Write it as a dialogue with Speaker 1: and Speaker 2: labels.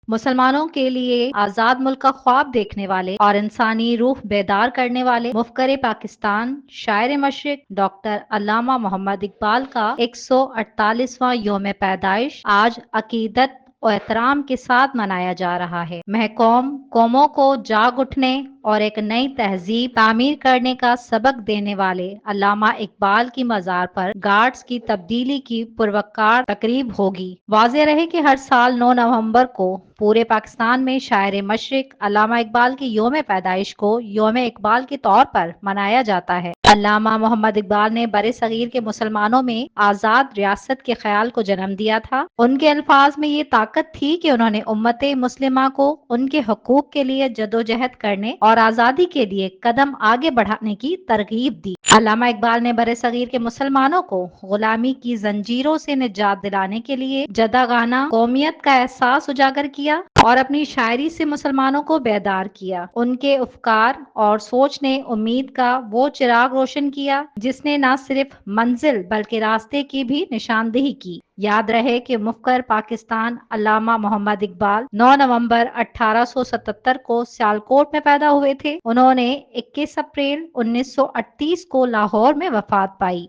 Speaker 1: مسلمانوں کے لیے آزاد ملک کا خواب دیکھنے والے اور انسانی روح بیدار کرنے والے مفکر پاکستان شاعر مشرق ڈاکٹر علامہ محمد اقبال کا 148واں یوم پیدائش آج عقیدت و احترام کے ساتھ منایا جا رہا ہے۔ محقوم قوموں کو جاگ اٹھنے اور ایک نئی تہذیب تعمیر کرنے کا سبق دینے والے علامہ اقبال کی مزار پر گارڈز کی تبدیلی کی پروقار تقریب ہوگی۔ واضح رہے کہ ہر سال 9 نومبر کو پورے پاکستان میں شاعر مشرق علامہ اقبال کی یوم پیدائش کو یوم اقبال کے طور پر منایا جاتا ہے۔ علامہ محمد اقبال نے برِ صغیر کے مسلمانوں میں آزاد ریاست کے خیال کو جنم دیا تھا۔ ان کے الفاظ میں یہ طاقت تھی کہ انہوں نے امت مسلمہ کو ان کے حقوق کے لیے جدوجہد کرنے اور آزادی کے لیے قدم آگے بڑھانے کی ترغیب دی۔ علامہ اقبال نے برِ صغیر کے مسلمانوں کو غلامی کی زنجیروں سے نجات دلانے کے لیے جداگانہ قومیت کا احساس اجاگر کیا اور اپنی شاعری سے مسلمانوں کو بیدار کیا۔ ان کے افکار اور سوچ نے امید کا وہ چراغ روشن کیا جس نے نہ صرف منزل بلکہ راستے کی بھی نشاندہی کی۔ یاد رہے کہ مفکر پاکستان علامہ محمد اقبال 9 نومبر 1877 کو سیالکوٹ میں پیدا ہوئے تھے۔ انہوں نے 21 اپریل 1938 کو لاہور میں وفات پائی۔